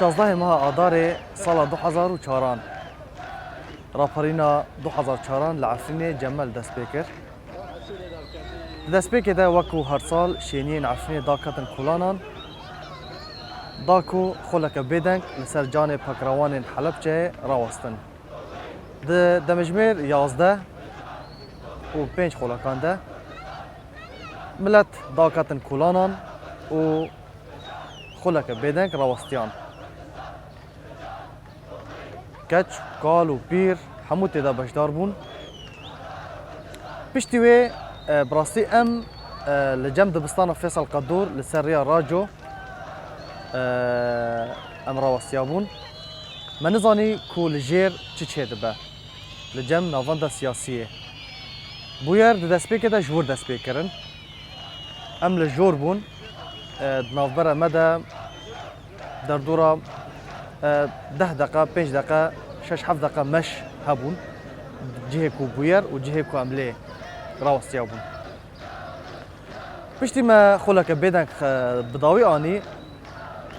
16 ماه آذار سال 2004 راپرینا 2004 لعفرین جمال دست بکر. دست بکر ده وکو هر سال شینین عفرین داکتن کلانان داکو خلک بدنگ لسر جان پکروان حلب چه راوستن. ده مجموع 11 و 5 خلکان ده ملت داکتن کلانان و خلک بدنگ راوستیان. کچ، کال و پیر همو تیدا بشدار بون. پشتی وی براستی لجم دبستان فیصل قدور لسر ریا راجو راوستیا بون. من نزانی کو لجیر چه دبه لجم ناوانده سیاسیه. بویر دست پیکه جور دست پیکرن. لجور بون نافبره مده در دورا 10 دقیقه 5 دقیقه 6 7 دقیقه مش هبون جهه کو بویر و جهه کو عمله راوستیا بون. پشتی ما خلک بدنگ بداوی آنی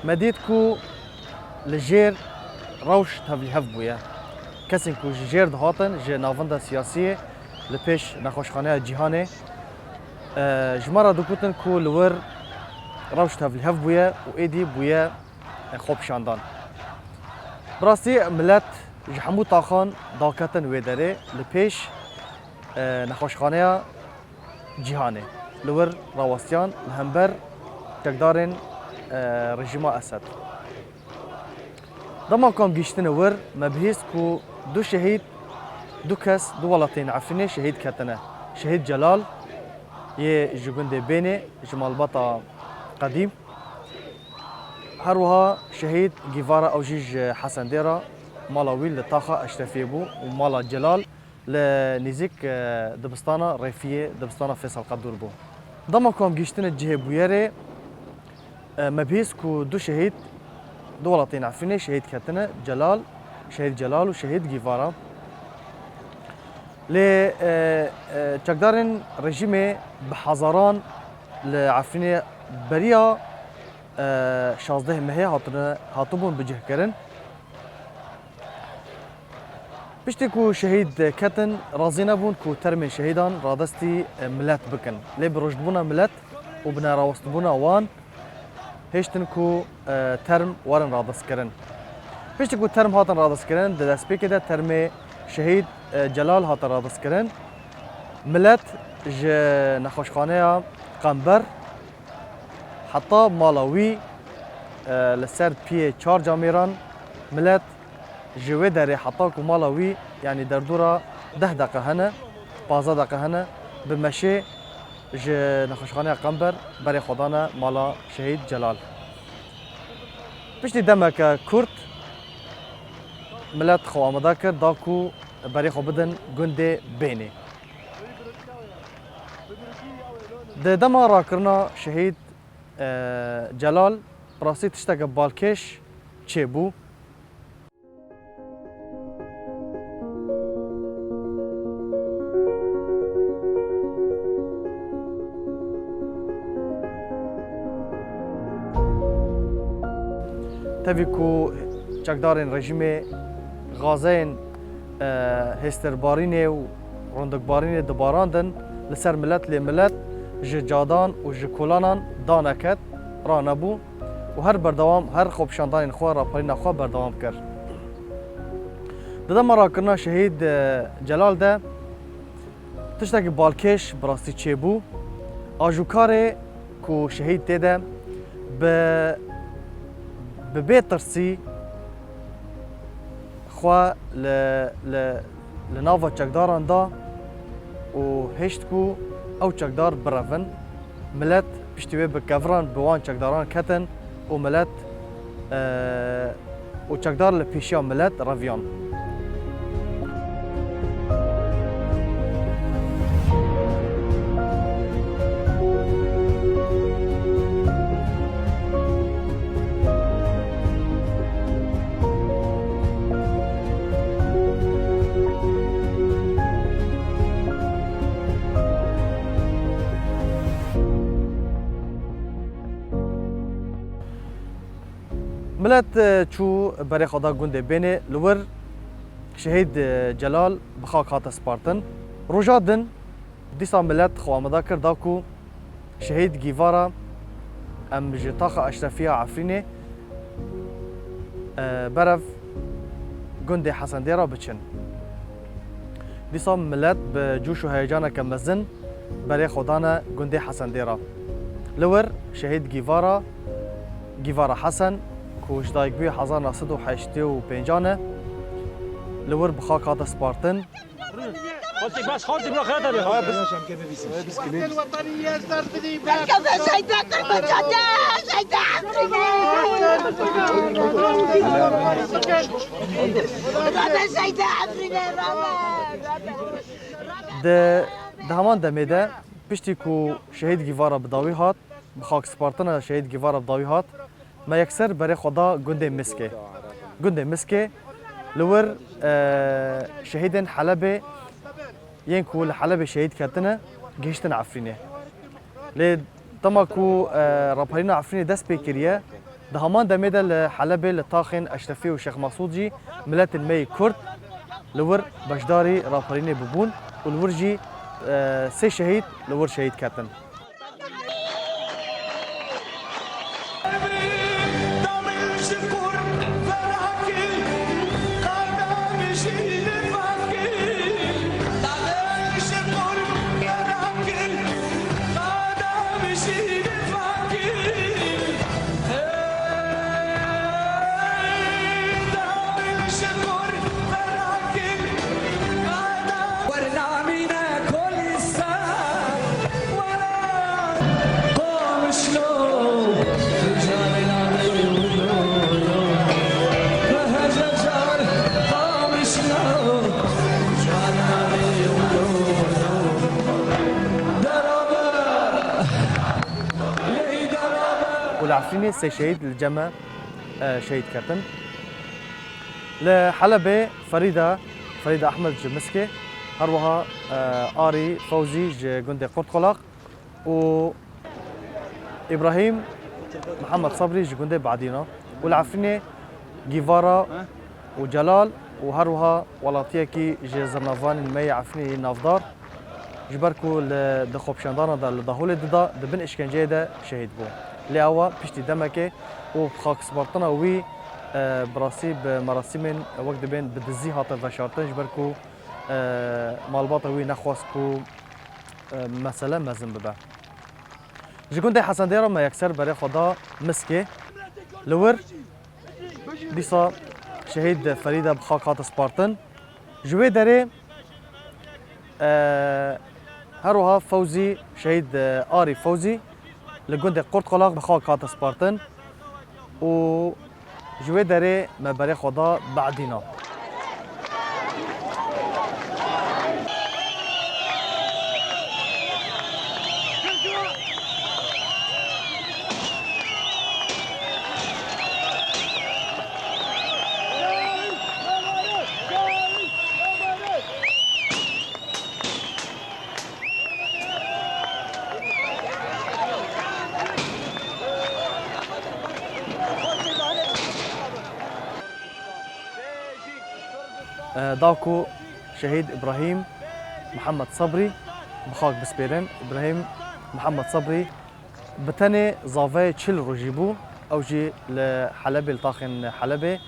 مدید کو لجیر روش تبلیغ بویا. کسی کو جیر دهاتن ج ناوند سیاسی لپیش نخوشخانه جهانه جمارا دکوتن کو لور روش تبلیغ بویا و ایدی بویا خوب شاندان. براستی ملت جحمو تاخان داکتن ویدره لپیش نخوشخانه جهانه لور راوستیان لهمبر تقدارن رژیم اسد. دما کام گیشتن ور مبهیس کو دو شهید دو کس دو ولاتین عفنه شهید کتنه. شهید جلال یه جگنده بینه جمال باتا قدیم. هروها شهید گیوارا اوجیج حسن دیرا مالا ویل لطاقة اشرفیه بو و مالا جلال لنزیک دبستان رفیه دبستان فیصل قدور بو. دما کام گیشتن جهه بویره مبهیس کو دو شهید دو ولاتین عفنه شهید کتنه شهید جلال و شهید گیوارا ل چقدارن رژیم بحضاران لعفنه بریا 16 مهی هاتبون بجه کرن. پشتی کو شهید کتن رازی نبون کو ترم شهیدان رادستی ملت بکن. لی بروشت بونا ملت و بنا راوست بونا وان هشتن کو ترم وارن رادست کرن. پشتی کو ترم هاتن رادست کرن دست پیک ده ترم شهید جلال هاتن رادست کرن. ملت ج نخوشخانه قنبر حتی مالاوی لسر پی 4 جامیران ملت جوه داره حتی که مالاوی یعنی در دورا 10 دقیقه هنه 15 دقیقه هنه به مشه ج نخوشخانه قنبر برای خدانه مالا شهید جلال. پشتی دمه که کرد ملت خو آمده کرد داکو برای خو بدن گنده بینه. ده دمه را کرنا شهید جلال براستی تشتاق بالکش چه بو؟ تبی کو چکدارین رژیم غازین هستربارینه و رندقبارینه دباراندن لسر ملت لملت جادان و جکولانان دانکت را نبو و هر بردوام هر خوب شاندان خواه را پرین خواه بردوام کرد. دادم را کرنا شهید جلال ده تشتاک بالکش براستی چه بو آجوکاره کو شهید تیده به بیت ترسی خواه لناوا چکداران دا و هشت کو او چکدار برافن ملت پشتیوه به کفران بوان چکداران کتن و ملت و چکدار لپیشیا ملت رویان. ملت چو برای خدا گنده بینه لور شهید جلال بخاک هات سپارتن روجادن دیسا ملت خوامدا کردا کو شهید گیوارا ام جتاخ اشرفیه عفرینه برف گنده حسن دیرا بچن دیسا ملت به جوش و هیجان کمزن برای خدانا گنده حسن دیرا لور شهید گیوارا حسن کوش دایگوی 1985 لور بخاک هات سپارتن خالتك بس خالتك بلا خياطة يا بس عشان كده بس الوطنية استرفدي كذا شيطان المجدة شيطان هذا شيطان ده همان دمیده پشتی کو شهید گیوارا بداوی هات بخاک سپارتن شهید گیوارا بداوی هات ما یکسر برای خدا گنده مسکه لور شهیدن حلبه ين كو لحلب شهيد كاتنا جيشتنا عفرينه لي تماكو رابرينا عفرينه دس بكريه دهمان دميدا لحلب لطاخن اشرفي وشيخ مسعودجي ملات المي كرد لور بشداري رابرينه ببون والورجي سي شهيد لور شهيد كاتن والعفريني سي شهيد الجمع شهيد كاتن لحلبة فريدة أحمد جمسكي هروها آري فوزي جندي قرطقلاق و إبراهيم محمد صبري جندي بعدينا والعفريني جيفارا وجلال وهروها ولاتيكي زرنافان المي عفريني نافدار جبركو لدخوبشاندانا دا لدهول دا دبن إشكنجي دا شهيد بو لأوا بيشتي دمكي وبخاك سبارتنا وي براسي بمراسم وقت بين بدزي هات فشارتن جبركو مالباطا وي نخواسكو مسألة مزن ببا جكون دي حسن ديرا ما يكسر بري خدا مسكي لور ديسا شهيد فريدة بخاك هات سبارتن جوي داري هروها فوزي شهيد آري فوزي لجندي قرطقلاق بخاك هات سبارتن و جوي داري ما بري خدا بعدينا داكو شهيد إبراهيم محمد صبري بخاك بسبيرن إبراهيم محمد صبري بتاني زافي تشيل روجيبو أو جي لحلبة لطاخن حلبة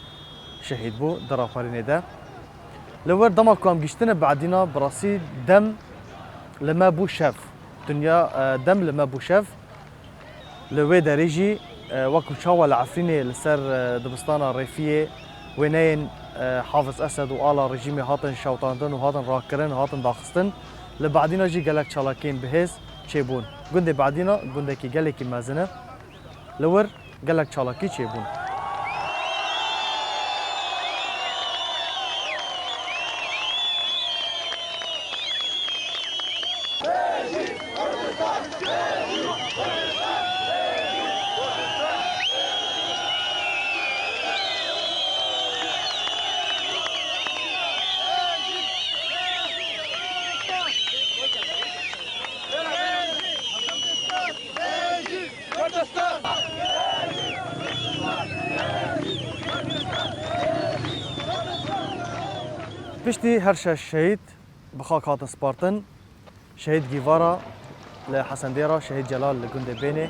شهيد بو درا فاريني ده لور دما كوام جشتنا بعدينا براسي دم لما بو شاف دنيا دم لما بو شاف لوي داريجي وكو شاوى العفريني لسر دبستانا الريفية وينين حافظ اسد وآلا رجيمي هاتن شوطاندن وهاتن راكرن وهاتن داخستن لبعدينا جي قالك شالاكين بهز تشيبون قندي بعدينا قندكي قالكي مازنه لور قالك شالاكي تشيبون بشتي هرشا الشهيد بخاك هاتن سبارتن شهيد جيفارا لحسن ديرا شهيد جلال لجندي بيني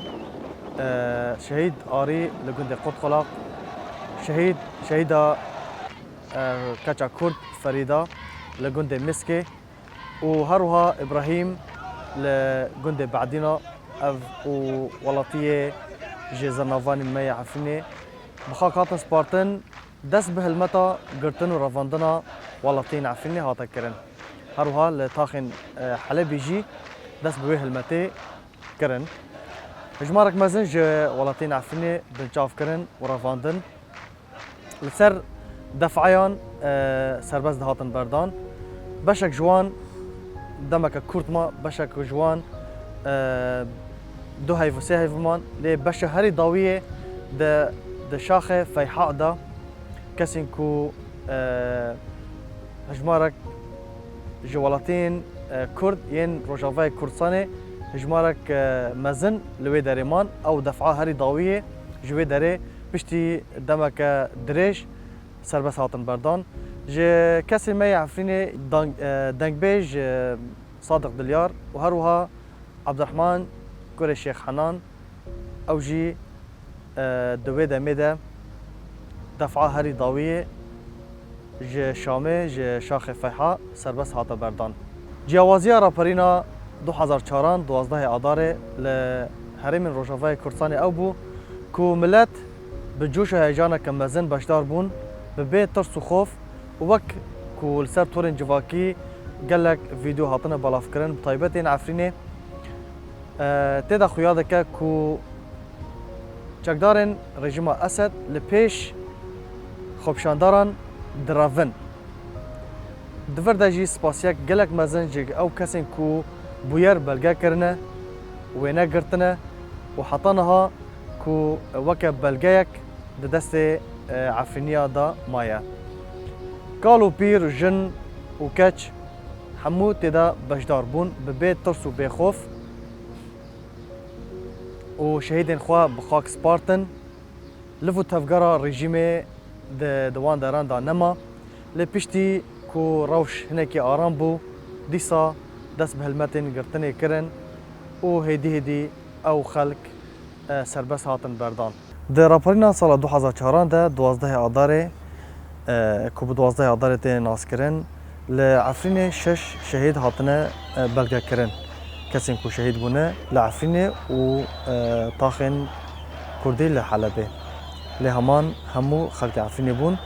شهيد آري لجندي قطقلاق شهيدة كاتشا كرد فريدة لجندي مسكي وهروها إبراهيم لجندي بعدينا وولطية جي زرنافاني مية عفني بخاك هاتن سبارتن دس بهالمتا قرتن ورافاندنا ولطين عفني هاتا كرن هروها لتاخن حلبي جي دس بويه المتي كرن هجمارك مازنج ولطين عفني بنشاف كرن ورافاندن لسر دفعيان سرباز دهاتن بردان بشك جوان دمك كورتما بشك جوان دو هيفو سي هيفمان لي بشا هري ضاوية د شاخة فيحاء دا كسين كو هجمارك جوالاتين كرد ين روجافاي كردستاني هجمارك مزن لوي داريمان او دفعة هري ضاوية جوي داري بشتي دمك دريج سربس هاتن بردان جي كسي مي عفريني دنگ بيج صادق دليار وهروها عبد الرحمن كوري الشيخ حنان او جي دويدا ميدا دفعة هري ضاوية جي شامي جي شاخ فيحاء سربس هاتا بردان جیاوازی راپرینا 2004 12 آذار لهرم روجافای کردستانی او بو کو ملت به جوش و هیجان کمزن باشدار بون به بیت ترس و خوف و وک کو لسر تورن جواکی گلک ویدیو هاتنه بالاف کرن بطایبت این عفرینه تیدا خویاده که کو چکدارن رژیم اسد لپیش خوبشانداران دراون دفر داجی سپاسیک گلک مزن جگ او کسین کو بویر بلگه کرنه و نگرتنه و حطانها کو وک بلگهک دست عفرینیا دا مایا قالو پیر جن و کچ همو تدا بشدار بون به بیت ترس و بخوف و شهیدین خواه بخاک سپارتن لفو تفگرا رژیم دوان داران دا نما لپشتی کو روش هنکی آرام بو دیسا دست به هلمتین گرتنی کرن و هیدی او خلق سربس هاتن بردان در راپرینا سال 2004 ده 12 آذار کو به 12 آذار تی ناس کرن لعفرین 6 شهید هاتنه بلگه کرن کسین کو شهید بونه لعفرین و طاخن کردی لحلبه لهمان همو خلق عفرین بون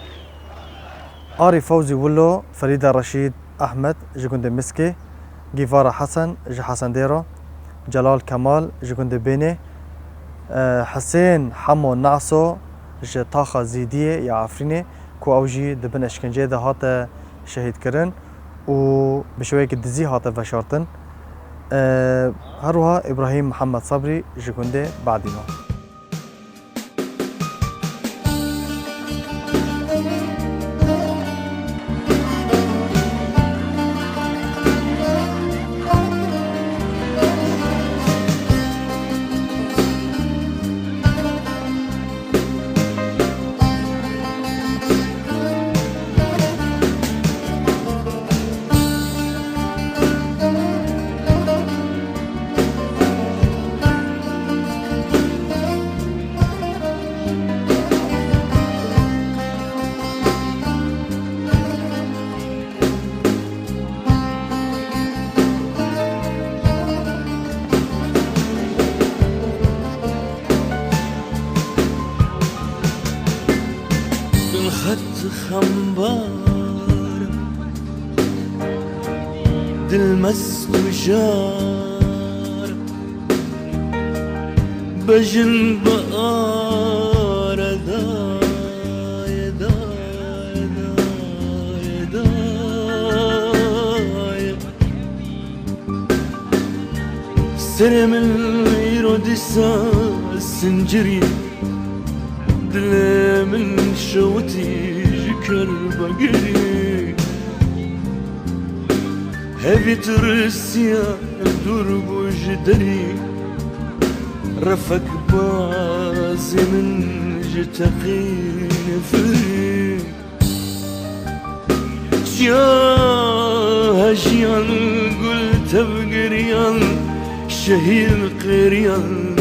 آري فوزي ولو فريدة رشيد أحمد جكوند مسكي جيفارا حسن حسن ديرا جلال كمال جكوند بيني حسين حمو نعسو طاخة زيدية يا عفريني كو أوجي دبن اشكنجي ده هاتا شهيد كرن و بشويك الدزي هاتا فشارتن هروها إبراهيم محمد صبري جكوند بعدينو خنبار دل مست و جار بجن بقار دای دای دای دای سر من يرد السنجري دل من شوتي كالبقري هذي ترسيا الدرب وجدري رفك بازي من جتقين فريق يا هجيان قلت بقريان شهيد قريان